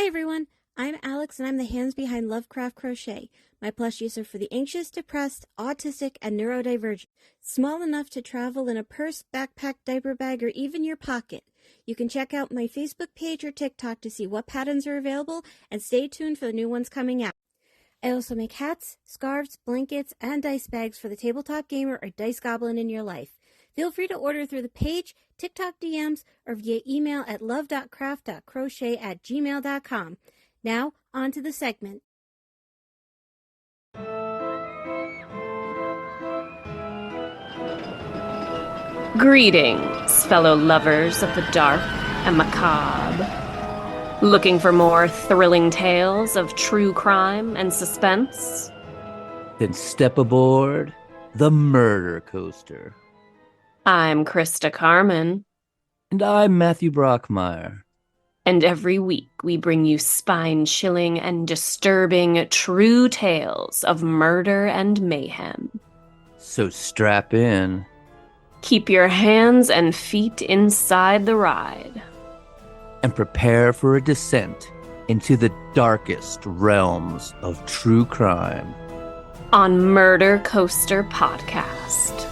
everyone, I'm Alex and I'm the hands behind Lovecraft Crochet. My plushies are for the anxious, depressed, autistic, and neurodivergent. Small enough to travel in a purse, backpack, diaper bag, or even your pocket. You can check out my Facebook page or TikTok to see what patterns are available and stay tuned for the new ones coming out. I also make hats, scarves, blankets, and dice bags for the tabletop gamer or dice goblin in your life. Feel free to order through the page, TikTok DMs, or via email at love.craft.crochet@gmail.com. Now, on to the segment. Greetings, fellow lovers of the dark and macabre. Looking for more thrilling tales of true crime and suspense? Then step aboard the Murder Coaster. I'm Krista Carmen. And I'm Matthew Brockmeyer. And every week we bring you spine-chilling and disturbing true tales of murder and mayhem. So strap in. Keep your hands and feet inside the ride. And prepare for a descent into the darkest realms of true crime. On Murder Coaster Podcast.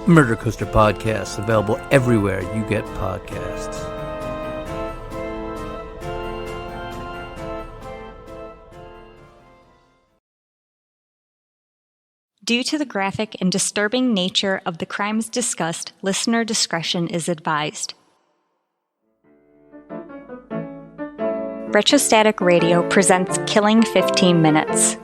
Murder Coaster Podcast, available everywhere you get podcasts. Due to the graphic and disturbing nature of the crimes discussed, listener discretion is advised. Retrostatic Radio presents Killing 15 Minutes.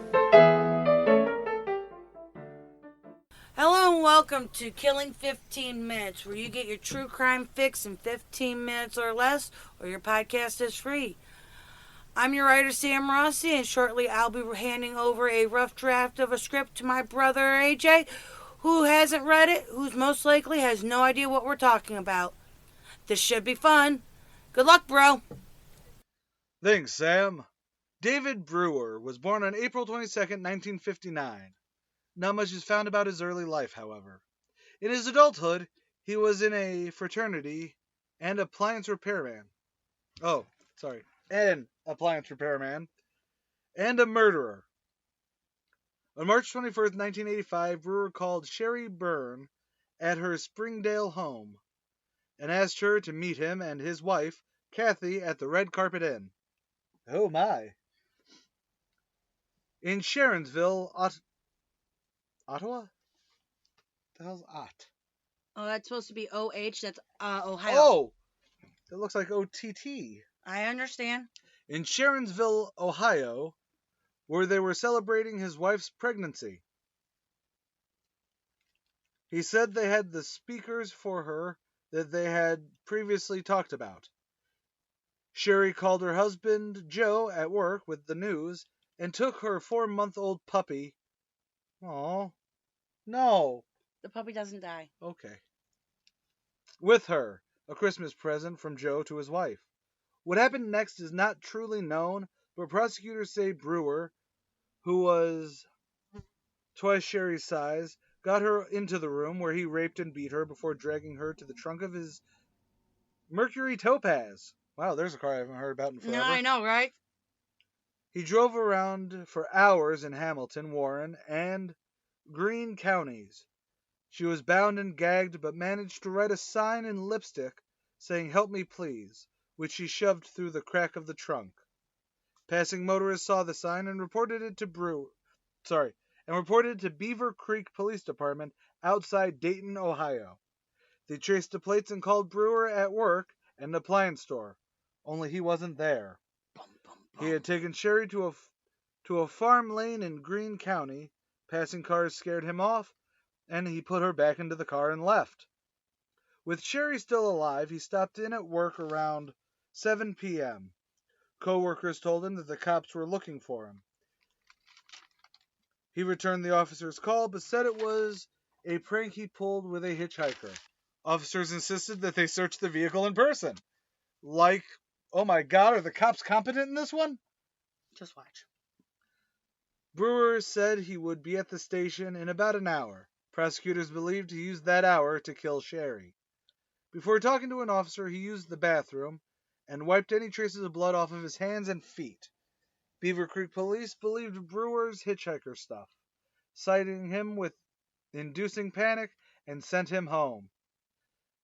Hello and welcome to Killing 15 Minutes, where you get your true crime fix in 15 minutes or less, or your podcast is free. I'm your writer, Sam Rossi, and shortly I'll be handing over a rough draft of a script to my brother, AJ, who hasn't read it, who's most likely has no idea what we're talking about. This should be fun. Good luck, bro. Thanks, Sam. David Brewer was born on April 22nd, 1959. Not much is found about his early life, however. In his adulthood, he was in a fraternity and appliance repairman. An appliance repairman and a murderer. On March 21st, 1985, Brewer called Sherry Byrne at her Springdale home and asked her to meet him and his wife, Kathy, at the Red Carpet Inn. Oh my. In Sharonsville, Ottawa? The hell's Ott? Oh, that's supposed to be OH. That's Ohio. Oh! It looks like OTT. I understand. In Sharonsville, Ohio, where they were celebrating his wife's pregnancy. He said they had the speakers for her that they had previously talked about. Sherry called her husband, Joe, at work with the news and took her 4-month-old puppy. Oh, no. The puppy doesn't die. Okay. With her, a Christmas present from Joe to his wife. What happened next is not truly known, but prosecutors say Brewer, who was twice Sherry's size, got her into the room where he raped and beat her before dragging her to the trunk of his Mercury Topaz. Wow, there's a car I haven't heard about in forever. No, I know, right? He drove around for hours in Hamilton, Warren, and Greene counties. She was bound and gagged, but managed to write a sign in lipstick saying, "Help me, please," which she shoved through the crack of the trunk. Passing motorists saw the sign and reported it to Beaver Creek Police Department outside Dayton, Ohio. They traced the plates and called Brewer at work at an appliance store, only he wasn't there. He had taken Sherry to a farm lane in Greene County. Passing cars scared him off, and he put her back into the car and left. With Sherry still alive, he stopped in at work around 7 p.m. Co-workers told him that the cops were looking for him. He returned the officer's call, but said it was a prank he pulled with a hitchhiker. Officers insisted that they search the vehicle in person. Like, oh my God, are the cops competent in this one? Just watch. Brewer said he would be at the station in about an hour. Prosecutors believed he used that hour to kill Sherry. Before talking to an officer, he used the bathroom and wiped any traces of blood off of his hands and feet. Beaver Creek police believed Brewer's hitchhiker stuff, citing him with inducing panic, and sent him home.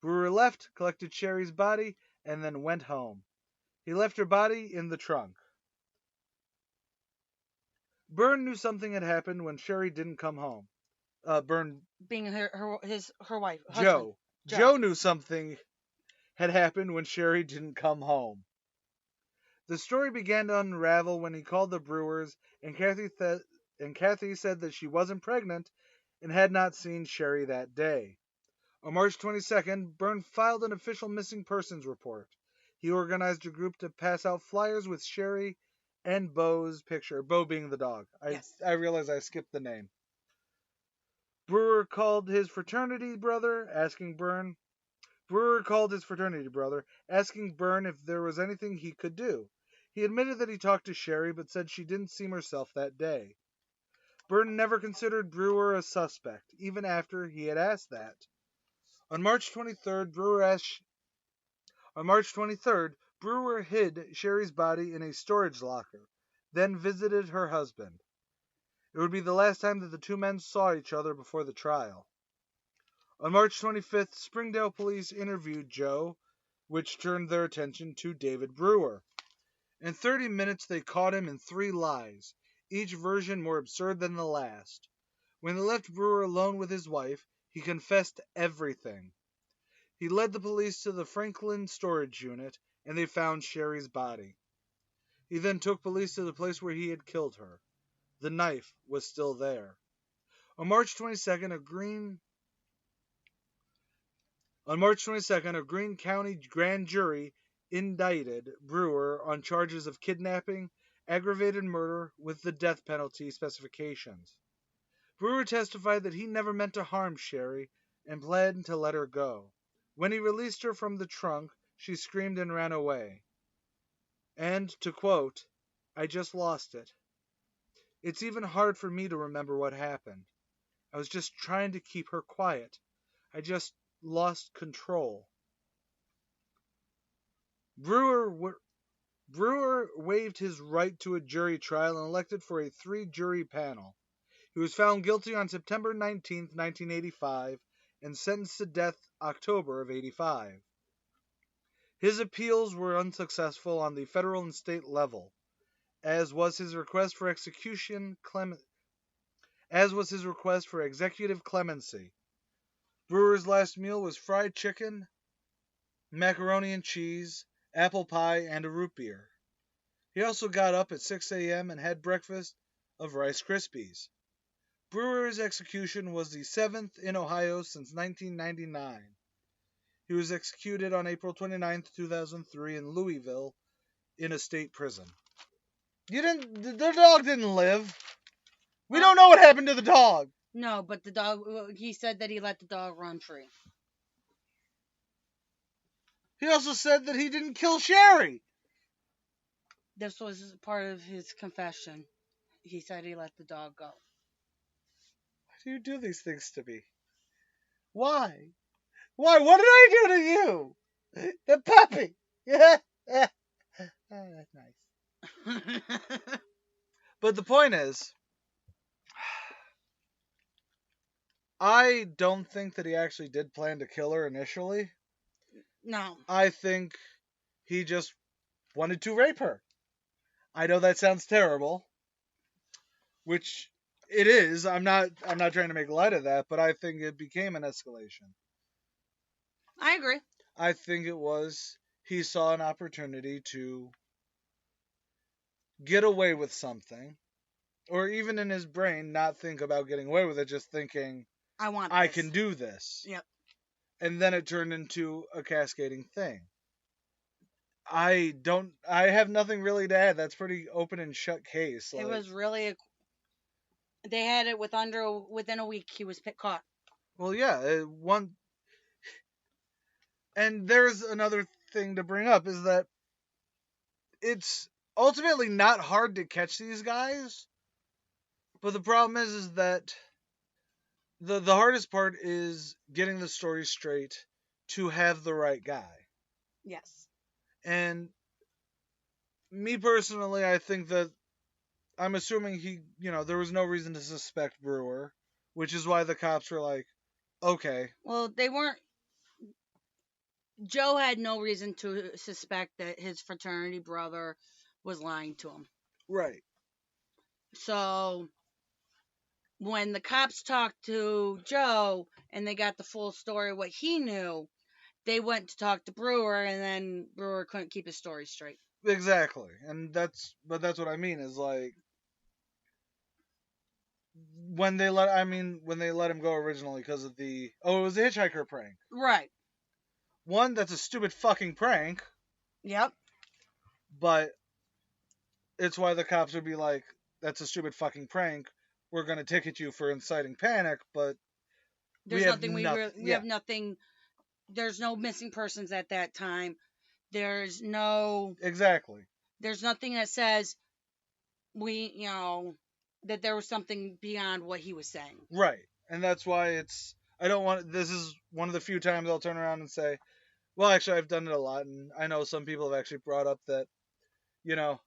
Brewer left, collected Sherry's body, and then went home. He left her body in the trunk. Byrne knew something had happened when Sherry didn't come home. Byrne, Being her wife. Joe. Husband. Joe knew something had happened when Sherry didn't come home. The story began to unravel when he called the Brewers, and Kathy said that she wasn't pregnant and had not seen Sherry that day. On March 22nd, Byrne filed an official missing persons report. He organized a group to pass out flyers with Sherry and Bo's picture, Bo being the dog. I realize I skipped the name. Brewer called his fraternity brother, asking Byrne if there was anything he could do. He admitted that he talked to Sherry, but said she didn't seem herself that day. Byrne never considered Brewer a suspect, even after he had asked that. On March 23rd, Brewer hid Sherry's body in a storage locker, then visited her husband. It would be the last time that the two men saw each other before the trial. On March 25th, Springdale police interviewed Joe, which turned their attention to David Brewer. In 30 minutes, they caught him in 3 lies, each version more absurd than the last. When they left Brewer alone with his wife, he confessed everything. He led the police to the Franklin storage unit, and they found Sherry's body. He then took police to the place where he had killed her. The knife was still there. On March 22nd, a Greene County grand jury indicted Brewer on charges of kidnapping, aggravated murder with the death penalty specifications. Brewer testified that he never meant to harm Sherry and planned to let her go. When he released her from the trunk, she screamed and ran away. And, to quote, "I just lost it. It's even hard for me to remember what happened. I was just trying to keep her quiet. I just lost control." Brewer waived his right to a jury trial and elected for a 3-jury panel. He was found guilty on September 19, 1985, and sentenced to death October of 85. His appeals were unsuccessful on the federal and state level, as was his request for executive clemency. Brewer's last meal was fried chicken, macaroni and cheese, apple pie, and a root beer. He also got up at 6 a.m. and had breakfast of Rice Krispies. Brewer's execution was the 7th in Ohio since 1999. He was executed on April 29, 2003 in Louisville in a state prison. The dog didn't live. We don't know what happened to the dog. No, but the dog, he said that he let the dog run free. He also said that he didn't kill Sherry. This was part of his confession. He said he let the dog go. Why do you do these things to me? Why? Why? What did I do to you? The puppy. Yeah. Oh, that's nice. But the point is, I don't think that he actually did plan to kill her initially. No. I think he just wanted to rape her. I know that sounds terrible, which it is. I'm not trying to make light of that, but I think it became an escalation. I agree. I think it was he saw an opportunity to get away with something, or even in his brain not think about getting away with it, just thinking, I can do this. Yep. And then it turned into a cascading thing. I have nothing really to add. That's pretty open and shut case. It was really they had it within a week he was caught. Well, yeah, and there's another thing to bring up is that it's ultimately not hard to catch these guys. But the problem is that the hardest part is getting the story straight to have the right guy. Yes. And Me personally, I think that I'm assuming there was no reason to suspect Brewer, which is why the cops were like, okay. Well, they weren't. Joe had no reason to suspect that his fraternity brother was lying to him. Right. So when the cops talked to Joe and they got the full story of what he knew, they went to talk to Brewer, and then Brewer couldn't keep his story straight. Exactly. And that's what I mean is like when they let him go originally because of it was a hitchhiker prank. Right. One, that's a stupid fucking prank. Yep. But it's why the cops would be like, that's a stupid fucking prank. We're going to ticket you for inciting panic, but we have nothing. There's no missing persons at that time. There's no... Exactly. There's nothing that says that there was something beyond what he was saying. Right. And that's why this is one of the few times I'll turn around and say, well, actually, I've done it a lot, and I know some people have actually brought up that,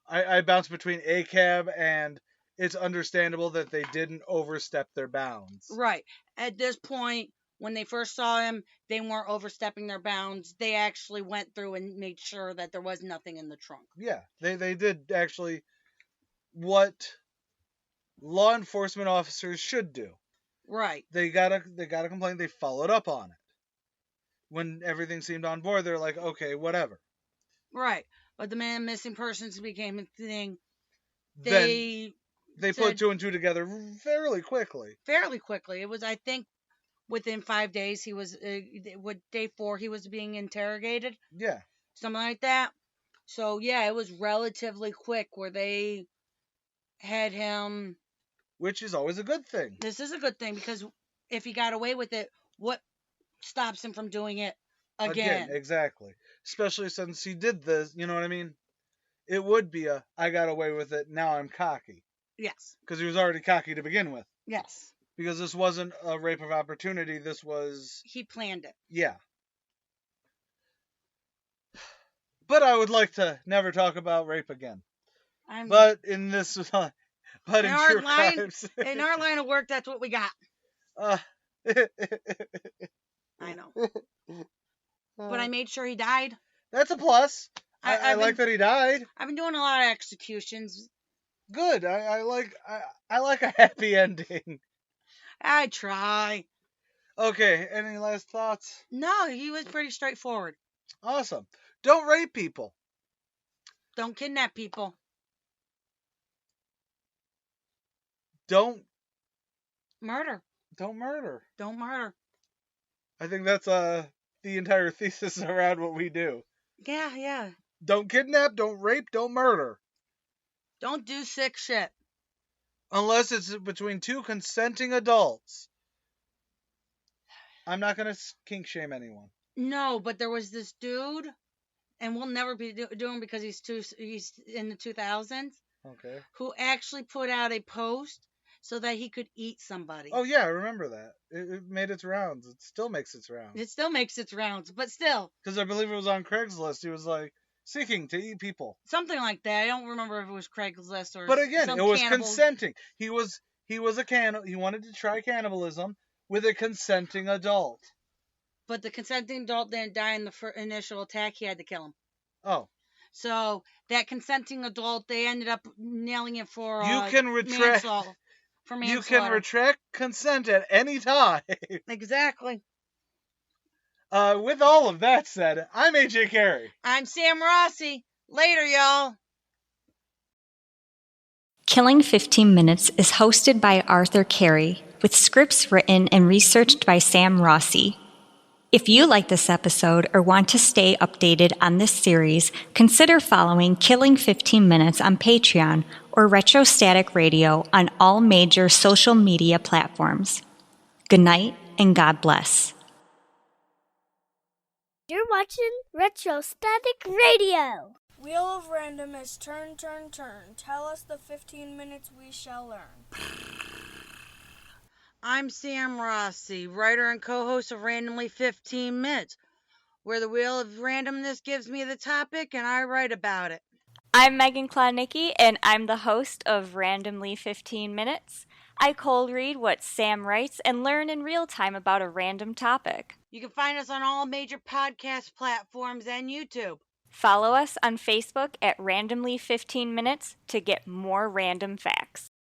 I bounce between ACAB and it's understandable that they didn't overstep their bounds. Right. At this point, when they first saw him, they weren't overstepping their bounds. They actually went through and made sure that there was nothing in the trunk. Yeah, they did actually what law enforcement officers should do. Right. They got a complaint, they followed up on it. When everything seemed on board, they're like, okay, whatever. Right. But the man missing persons became a thing. They put two and two together fairly quickly. It was, I think, within 5 days, he was, with day 4, he was being interrogated. Yeah. Something like that. So, yeah, it was relatively quick where they had him. Which is always a good thing. This is a good thing because if he got away with it, what stops him from doing it again? Exactly. Especially since he did this, you know what I mean? It would be I got away with it, now I'm cocky. Yes. Because he was already cocky to begin with. Yes. Because this wasn't a rape of opportunity, this was... He planned it. Yeah. But I would like to never talk about rape again. But in this... But in our line of work, that's what we got. I know. But I made sure he died. That's a plus. I like that he died. I've been doing a lot of executions. Good. I like a happy ending. I try. Okay. Any last thoughts? No, he was pretty straightforward. Awesome. Don't rape people. Don't kidnap people. Don't murder. Don't murder. Don't murder. I think that's the entire thesis around what we do. Yeah. Don't kidnap, don't rape, don't murder. Don't do sick shit. Unless it's between two consenting adults. I'm not going to kink shame anyone. No, but there was this dude, and we'll never be doing because he's in the 2000s. Okay. Who actually put out a post so that he could eat somebody. Oh, yeah, I remember that. It made its rounds. It still makes its rounds. But still. Because I believe it was on Craigslist. He was like, seeking to eat people. Something like that. I don't remember if it was Craigslist or... But again, it was consenting. He was a cannibal. He wanted to try cannibalism with a consenting adult. But the consenting adult didn't die in the initial attack. He had to kill him. Oh. So, that consenting adult, they ended up nailing it for manslaughter. You can retract consent at any time. Exactly. With all of that said, I'm AJ Carey. I'm Sam Rossi. Later, y'all. Killing 15 Minutes is hosted by Arthur Carey, with scripts written and researched by Sam Rossi. If you like this episode or want to stay updated on this series, consider following Killing 15 Minutes on Patreon or Retrostatic Radio on all major social media platforms. Good night and God bless. You're watching Retrostatic Radio. Wheel of Random is turn, turn, turn. Tell us the 15 minutes we shall learn. I'm Sam Rossi, writer and co-host of Randomly 15 Minutes, where the Wheel of Randomness gives me the topic and I write about it. I'm Megan Klodnicki, and I'm the host of Randomly 15 Minutes. I cold read what Sam writes and learn in real time about a random topic. You can find us on all major podcast platforms and YouTube. Follow us on Facebook at Randomly 15 Minutes to get more random facts.